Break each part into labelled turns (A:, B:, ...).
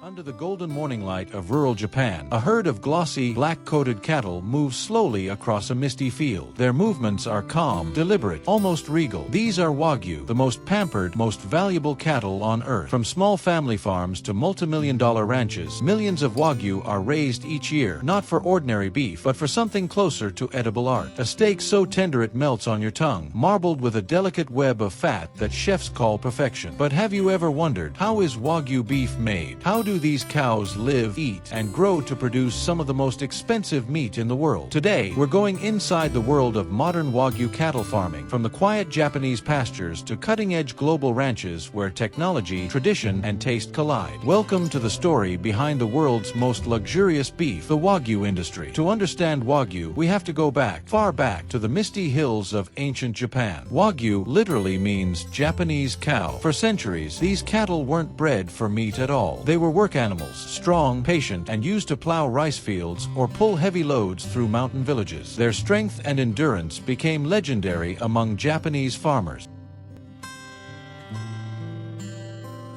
A: Under the golden morning light of rural Japan, a herd of glossy, black-coated cattle moves slowly across a misty field. Their movements are calm, deliberate, almost regal. These are Wagyu, the most pampered, most valuable cattle on earth. From small family farms to multi-million-dollar ranches, millions of Wagyu are raised each year, not for ordinary beef, but for something closer to edible art. A steak so tender it melts on your tongue, marbled with a delicate web of fat that chefs call perfection. But have you ever wondered, how is Wagyu beef made? How do these cows live, eat, and grow to produce some of the most expensive meat in the world? Today, we're going inside the world of modern Wagyu cattle farming, from the quiet Japanese pastures to cutting-edge global ranches where technology, tradition, and taste collide. Welcome to the story behind the world's most luxurious beef, the Wagyu industry. To understand Wagyu, we have to go back, far back, to the misty hills of ancient Japan. Wagyu literally means Japanese cow. For centuries, these cattle weren't bred for meat at all. They were work animals, strong, patient, and used to plow rice fields or pull heavy loads through mountain villages. Their strength and endurance became legendary among Japanese farmers.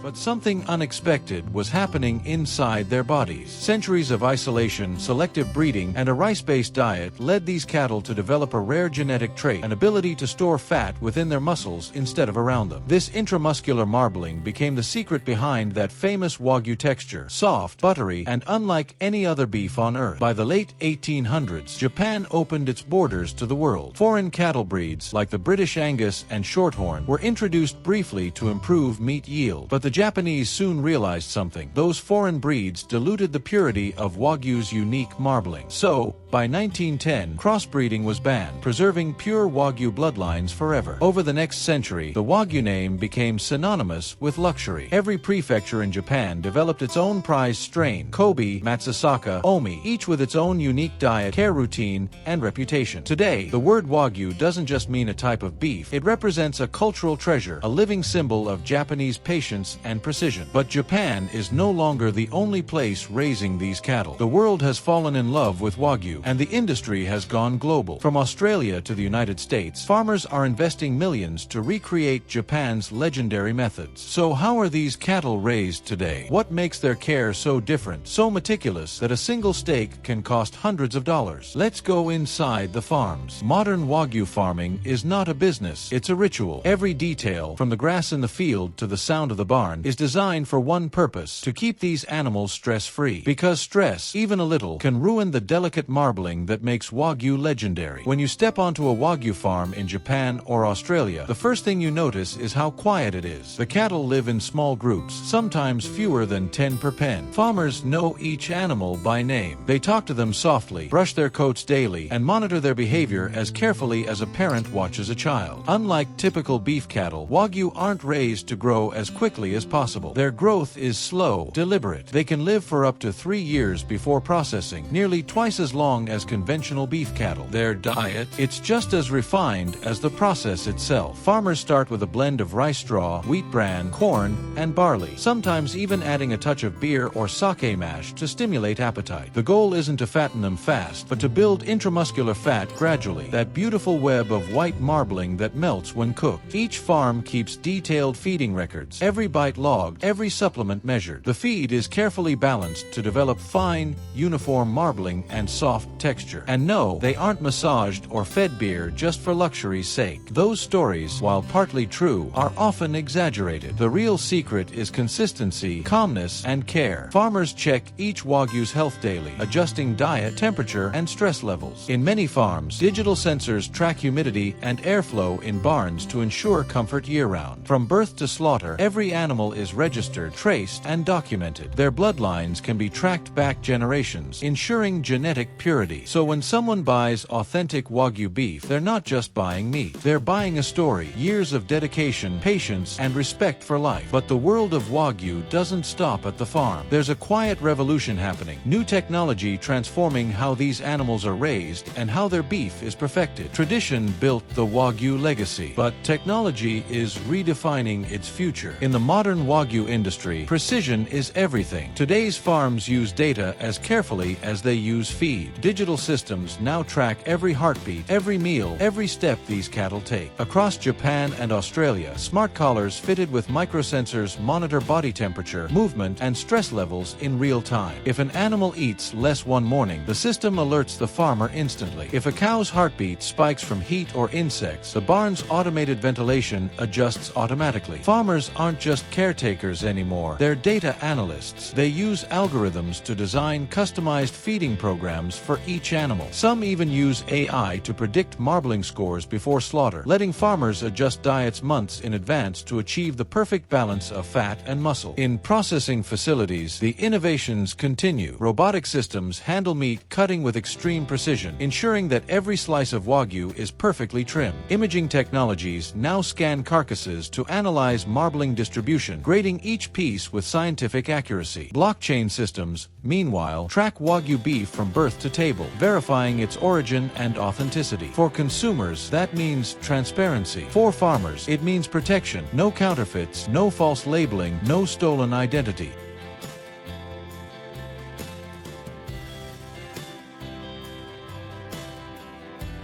A: But something unexpected was happening inside their bodies. Centuries of isolation, selective breeding, and a rice-based diet led these cattle to develop a rare genetic trait, an ability to store fat within their muscles instead of around them. This intramuscular marbling became the secret behind that famous Wagyu texture, soft, buttery, and unlike any other beef on earth. By the late 1800s, Japan opened its borders to the world. Foreign cattle breeds, like the British Angus and Shorthorn, were introduced briefly to improve meat yield, but the Japanese soon realized something. Those foreign breeds diluted the purity of Wagyu's unique marbling. So, by 1910, crossbreeding was banned, preserving pure Wagyu bloodlines forever. Over the next century, the Wagyu name became synonymous with luxury. Every prefecture in Japan developed its own prized strain, Kobe, Matsusaka, Omi, each with its own unique diet, care routine, and reputation. Today, the word Wagyu doesn't just mean a type of beef. It represents a cultural treasure, a living symbol of Japanese patience and precision. But Japan is no longer the only place raising these cattle. The world has fallen in love with Wagyu, and the industry has gone global. From Australia to the United States, farmers are investing millions to recreate Japan's legendary methods. So how are these cattle raised today? What makes their care so different, so meticulous, that a single steak can cost hundreds of dollars? Let's go inside the farms. Modern Wagyu farming is not a business, it's a ritual. Every detail, from the grass in the field to the sound of the barn, is designed for one purpose: to keep these animals stress-free. Because stress, even a little, can ruin the delicate marbling that makes Wagyu legendary. When you step onto a Wagyu farm in Japan or Australia, the first thing you notice is how quiet it is. The cattle live in small groups, sometimes fewer than 10 per pen. Farmers know each animal by name. They talk to them softly, brush their coats daily, and monitor their behavior as carefully as a parent watches a child. Unlike typical beef cattle, Wagyu aren't raised to grow as quickly as possible. Their growth is slow, deliberate. They can live for up to 3 years before processing, nearly twice as long as conventional beef cattle. Their diet, it's just as refined as the process itself. Farmers start with a blend of rice straw, wheat bran, corn, and barley, sometimes even adding a touch of beer or sake mash to stimulate appetite. The goal isn't to fatten them fast, but to build intramuscular fat gradually, that beautiful web of white marbling that melts when cooked. Each farm keeps detailed feeding records, every bite logged, every supplement measured. The feed is carefully balanced to develop fine, uniform marbling and soft texture. And no, they aren't massaged or fed beer just for luxury's sake. Those stories, while partly true, are often exaggerated. The real secret is consistency, calmness, and care. Farmers check each Wagyu's health daily, adjusting diet, temperature, and stress levels. In many farms, digital sensors track humidity and airflow in barns to ensure comfort year-round. From birth to slaughter, every animal is registered, traced, and documented. Their bloodlines can be tracked back generations, ensuring genetic purity. So when someone buys authentic Wagyu beef, they're not just buying meat. They're buying a story, years of dedication, patience, and respect for life. But the world of Wagyu doesn't stop at the farm. There's a quiet revolution happening. New technology transforming how these animals are raised and how their beef is perfected. Tradition built the Wagyu legacy, but technology is redefining its future. In the modern Wagyu industry, precision is everything. Today's farms use data as carefully as they use feed. digital systems now track every heartbeat, every meal, every step these cattle take. Across Japan and Australia, smart collars fitted with microsensors monitor body temperature, movement, and stress levels in real time. If an animal eats less one morning, the system alerts the farmer instantly. If a cow's heartbeat spikes from heat or insects, the barn's automated ventilation adjusts automatically. Farmers aren't just caretakers anymore, they're data analysts. They use algorithms to design customized feeding programs for each animal. Some even use AI to predict marbling scores before slaughter, letting farmers adjust diets months in advance to achieve the perfect balance of fat and muscle. In processing facilities, the innovations continue. Robotic systems handle meat cutting with extreme precision, ensuring that every slice of Wagyu is perfectly trimmed. Imaging technologies now scan carcasses to analyze marbling distribution, grading each piece with scientific accuracy. Blockchain systems, meanwhile, track Wagyu beef from birth to table, verifying its origin and authenticity. For consumers, that means transparency. For farmers, it means protection. No counterfeits, no false labeling, no stolen identity.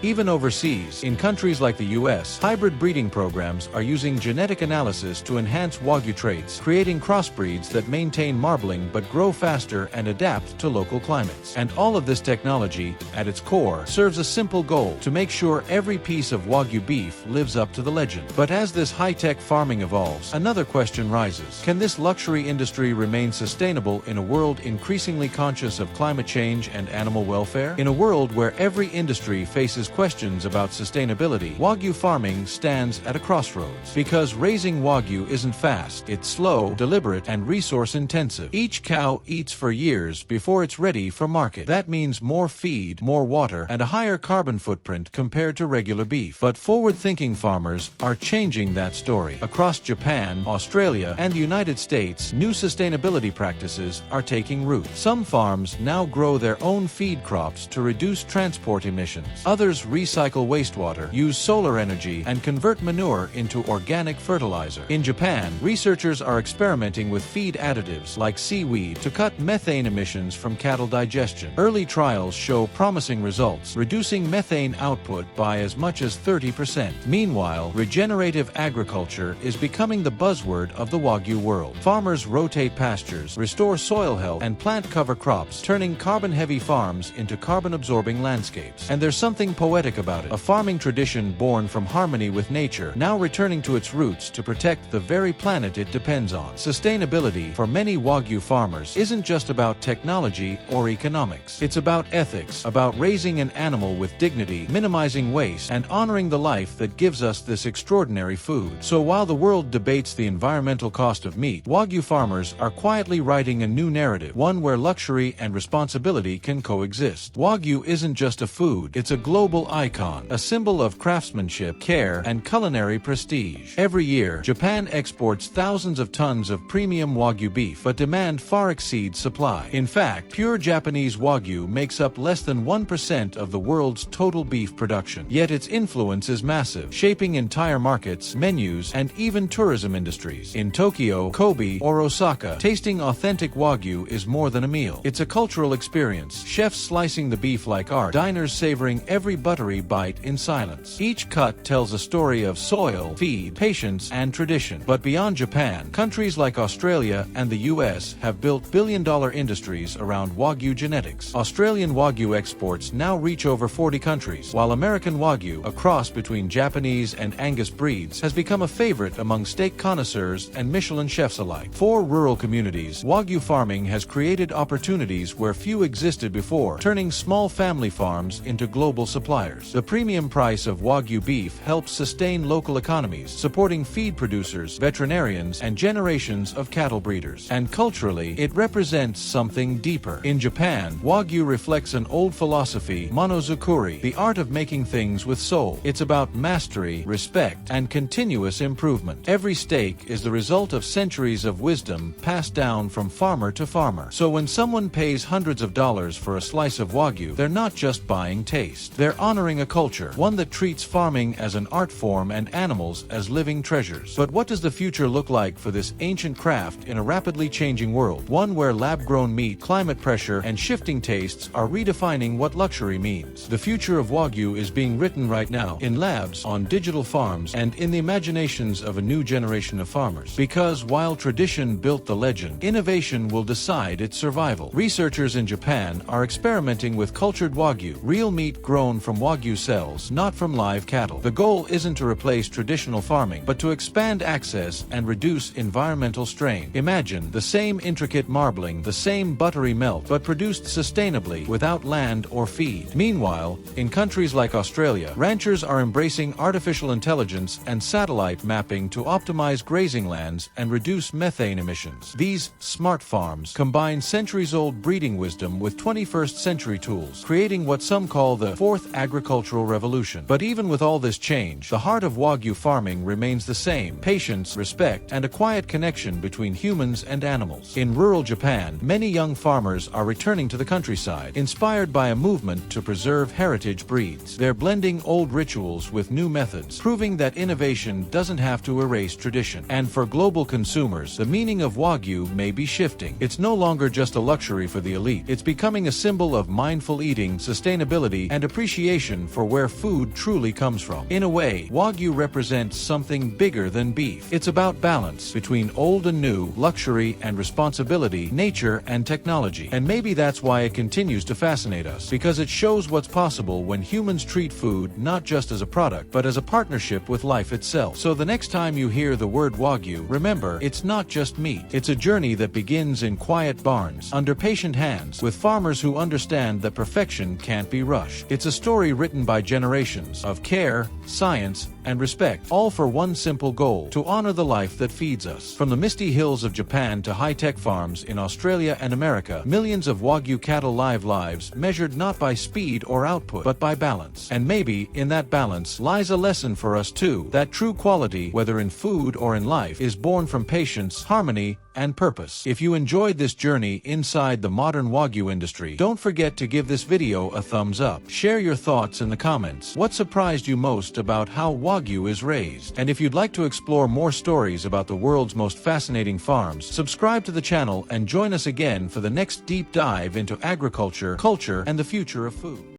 A: Even overseas, in countries like the US, hybrid breeding programs are using genetic analysis to enhance Wagyu traits, creating crossbreeds that maintain marbling but grow faster and adapt to local climates. And all of this technology, at its core, serves a simple goal: to make sure every piece of Wagyu beef lives up to the legend. But as this high-tech farming evolves, another question rises. Can this luxury industry remain sustainable in a world increasingly conscious of climate change and animal welfare? In a world where every industry faces questions about sustainability, Wagyu farming stands at a crossroads. Because raising Wagyu isn't fast, it's slow, deliberate, and resource-intensive. Each cow eats for years before it's ready for market. That means more feed, more water, and a higher carbon footprint compared to regular beef. But forward-thinking farmers are changing that story. Across Japan, Australia, and the United States, new sustainability practices are taking root. Some farms now grow their own feed crops to reduce transport emissions. Others recycle wastewater, use solar energy, and convert manure into organic fertilizer. In Japan, researchers are experimenting with feed additives like seaweed to cut methane emissions from cattle digestion. Early trials show promising results, reducing methane output by as much as 30%. Meanwhile, regenerative agriculture is becoming the buzzword of the Wagyu world. Farmers rotate pastures, restore soil health, and plant cover crops, turning carbon-heavy farms into carbon-absorbing landscapes. And there's something poetic about it. A farming tradition born from harmony with nature, now returning to its roots to protect the very planet it depends on. Sustainability, for many Wagyu farmers, isn't just about technology or economics. It's about ethics, about raising an animal with dignity, minimizing waste, and honoring the life that gives us this extraordinary food. So while the world debates the environmental cost of meat, Wagyu farmers are quietly writing a new narrative, one where luxury and responsibility can coexist. Wagyu isn't just a food, it's a global icon, a symbol of craftsmanship, care, and culinary prestige. Every year, Japan exports thousands of tons of premium Wagyu beef, but demand far exceeds supply. In fact, pure Japanese Wagyu makes up less than 1% of the world's total beef production. Yet its influence is massive, shaping entire markets, menus, and even tourism industries. In Tokyo, Kobe, or Osaka, tasting authentic Wagyu is more than a meal. It's a cultural experience, chefs slicing the beef like art, diners savoring every buttery bite in silence. Each cut tells a story of soil, feed, patience, and tradition. But beyond Japan, countries like Australia and the US have built billion-dollar industries around Wagyu genetics. Australian Wagyu exports now reach over 40 countries, while American Wagyu, a cross between Japanese and Angus breeds, has become a favorite among steak connoisseurs and Michelin chefs alike. For rural communities, Wagyu farming has created opportunities where few existed before, turning small family farms into global suppliers. The premium price of Wagyu beef helps sustain local economies, supporting feed producers, veterinarians, and generations of cattle breeders. And culturally, it represents something deeper. In Japan, Wagyu reflects an old philosophy, monozukuri, the art of making things with soul. It's about mastery, respect, and continuous improvement. Every steak is the result of centuries of wisdom passed down from farmer to farmer. So when someone pays hundreds of dollars for a slice of Wagyu, they're not just buying taste. They're honoring a culture, one that treats farming as an art form and animals as living treasures. But what does the future look like for this ancient craft in a rapidly changing world? One where lab-grown meat, climate pressure, and shifting tastes are redefining what luxury means. The future of Wagyu is being written right now, in labs, on digital farms, and in the imaginations of a new generation of farmers. Because while tradition built the legend, innovation will decide its survival. Researchers in Japan are experimenting with cultured Wagyu, real meat grown from Wagyu cells, not from live cattle. The goal isn't to replace traditional farming, but to expand access and reduce environmental strain. Imagine the same intricate marbling, the same buttery melt, but produced sustainably without land or feed. Meanwhile, in countries like Australia, ranchers are embracing artificial intelligence and satellite mapping to optimize grazing lands and reduce methane emissions. These smart farms combine centuries-old breeding wisdom with 21st century tools, creating what some call the fourth agricultural revolution. But even with all this change, the heart of Wagyu farming remains the same: patience, respect, and a quiet connection between humans and animals. In rural Japan, many young farmers are returning to the countryside, inspired by a movement to preserve heritage breeds. They're blending old rituals with new methods, proving that innovation doesn't have to erase tradition. And for global consumers, the meaning of Wagyu may be shifting. It's no longer just a luxury for the elite. It's becoming a symbol of mindful eating, sustainability, and appreciation for where food truly comes from. In a way, Wagyu represents something bigger than beef. It's about balance between old and new, luxury and responsibility, nature and technology. And maybe that's why it continues to fascinate us, because it shows what's possible when humans treat food not just as a product, but as a partnership with life itself. So the next time you hear the word Wagyu, remember, it's not just meat. It's a journey that begins in quiet barns, under patient hands, with farmers who understand that perfection can't be rushed. It's a story written by generations of care, science, and respect, all for one simple goal: to honor the life that feeds us. From the misty hills of Japan to high-tech farms in Australia and America, millions of Wagyu cattle live lives measured not by speed or output, but by balance. And maybe, in that balance, lies a lesson for us too, that true quality, whether in food or in life, is born from patience, harmony, and purpose. If you enjoyed this journey inside the modern Wagyu industry, don't forget to give this video a thumbs up. Share your thoughts in the comments. What surprised you most about how Wagyu is raised? And if you'd like to explore more stories about the world's most fascinating farms, subscribe to the channel and join us again for the next deep dive into agriculture, culture, and the future of food.